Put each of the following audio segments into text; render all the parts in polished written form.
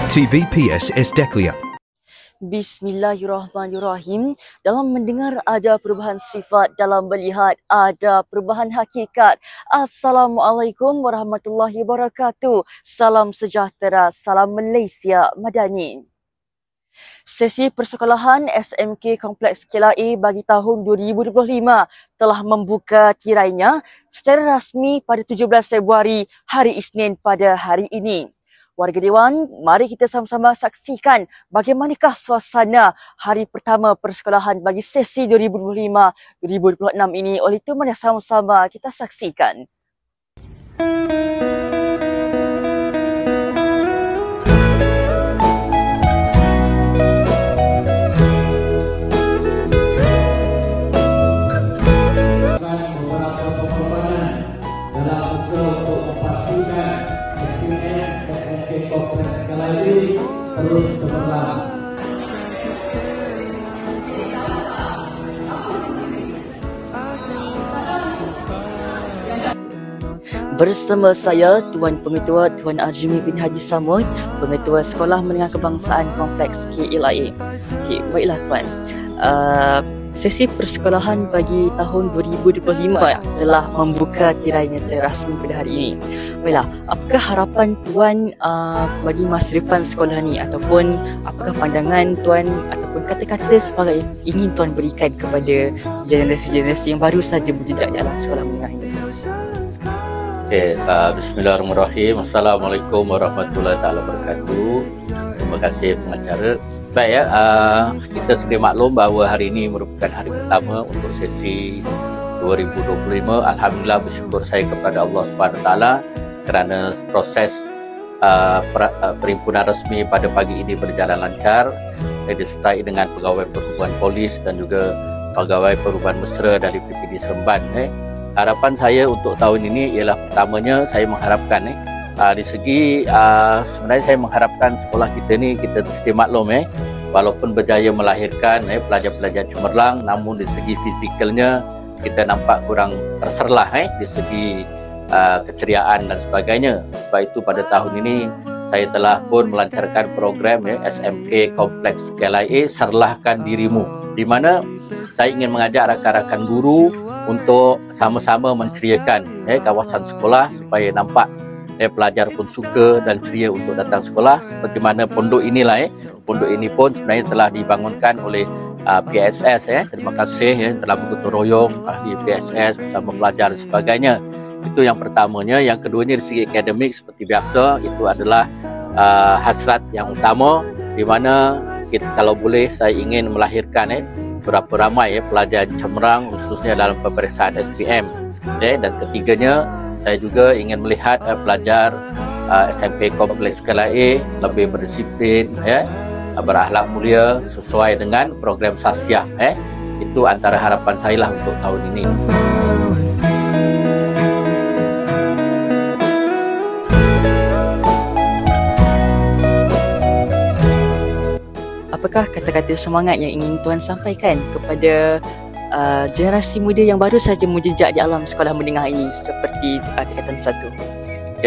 TVPS Deklia. Bismillahirrahmanirrahim. Dalam mendengar ada perubahan sifat, dalam melihat ada perubahan hakikat. Assalamualaikum warahmatullahi wabarakatuh. Salam sejahtera, salam Malaysia Madani. Sesi persekolahan SMK Kompleks KLIA bagi tahun 2025 telah membuka tirainya secara rasmi pada 17 Februari, hari Isnin pada hari ini. Warga Dewan, mari kita sama-sama saksikan bagaimanakah suasana hari pertama persekolahan bagi sesi 2025-2026 ini. Oleh itu, mari sama-sama kita saksikan. Terus cemerlang. Bersama saya, Tuan Pengetua Tuan Arjimi bin Haji Samud, Pengetua Sekolah Menengah Kebangsaan Kompleks KLIA. Okay, baiklah Tuan. Sesi persekolahan bagi tahun 2025 telah membuka tirainya secara rasmi pada hari ini. Baiklah, apakah harapan Tuan bagi masa depan sekolah ni, ataupun apakah pandangan Tuan ataupun kata-kata sebagai ingin Tuan berikan kepada generasi-generasi yang baru saja berjejak dalam sekolah menengah ini? Okay, Bismillahirrahmanirrahim. Assalamualaikum warahmatullahi wabarakatuh. Terima kasih pengacara. Baik ya, kita sedia maklum bahawa hari ini merupakan hari pertama untuk sesi 2025. Alhamdulillah, bersyukur saya kepada Allah SWT kerana proses perhimpunan resmi pada pagi ini berjalan lancar, disertai dengan pegawai perhubungan polis dan juga pegawai perhubungan mesra dari PPD Seremban. Harapan saya untuk tahun ini ialah, pertamanya saya mengharapkan di segi sebenarnya saya mengharapkan sekolah kita ni, kita sedia maklum walaupun berjaya melahirkan pelajar-pelajar cemerlang, namun di segi fizikalnya kita nampak kurang terserlah di segi keceriaan dan sebagainya. Sebab itu pada tahun ini saya telah pun melancarkan program SMK Kompleks KLIA Serlahkan Dirimu, di mana saya ingin mengajak rakan-rakan guru untuk sama-sama menceriakan kawasan sekolah supaya nampak pelajar pun suka dan ceria untuk datang sekolah. Seperti mana pondok inilah pondok ini pun sebenarnya telah dibangunkan oleh PSS. Terima kasih telah bergotong royong ahli PSS bersama pelajar dan sebagainya. Itu yang pertamanya. Yang keduanya dari segi akademik, seperti biasa, itu adalah hasrat yang utama, di mana kita, kalau boleh, saya ingin melahirkan berapa ramai pelajar cemerlang khususnya dalam peperiksaan SPM. Dan ketiganya, saya juga ingin melihat pelajar SMP Kompleks KLIA lebih berdisiplin, berakhlak mulia sesuai dengan program Sasiah. Itu antara harapan saya lah untuk tahun ini. Apakah kata-kata semangat yang ingin Tuan sampaikan kepada generasi muda yang baru saja menjejak di alam sekolah menengah ini, seperti tingkatan 1?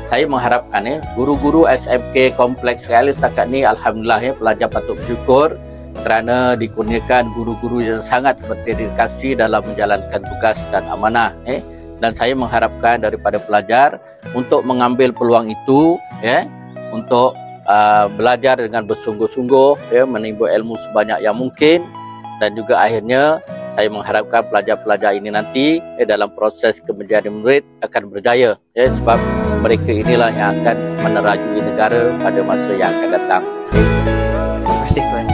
Saya mengharapkan guru-guru SMK Kompleks KLIA setakat ni, alhamdulillah pelajar patut bersyukur kerana dikurniakan guru-guru yang sangat berdedikasi dalam menjalankan tugas dan amanah. Dan saya mengharapkan daripada pelajar untuk mengambil peluang itu, untuk belajar dengan bersungguh-sungguh, menimba ilmu sebanyak yang mungkin. Dan juga akhirnya saya mengharapkan pelajar-pelajar ini nanti dalam proses menjadi murid akan berjaya, sebab mereka inilah yang akan menerajui negara pada masa yang akan datang. Terima kasih Tuan.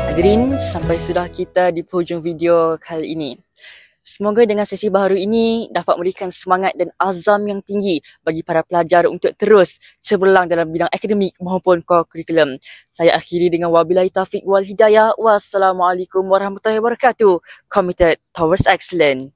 Hadirin, sampai sudah kita di penghujung video kali ini. Semoga dengan sesi baru ini dapat memberikan semangat dan azam yang tinggi bagi para pelajar untuk terus cemerlang dalam bidang akademik maupun kurikulum. Saya akhiri dengan wabillahi taufiq wal hidayah. Wassalamualaikum warahmatullahi wabarakatuh. Committed towards excellence.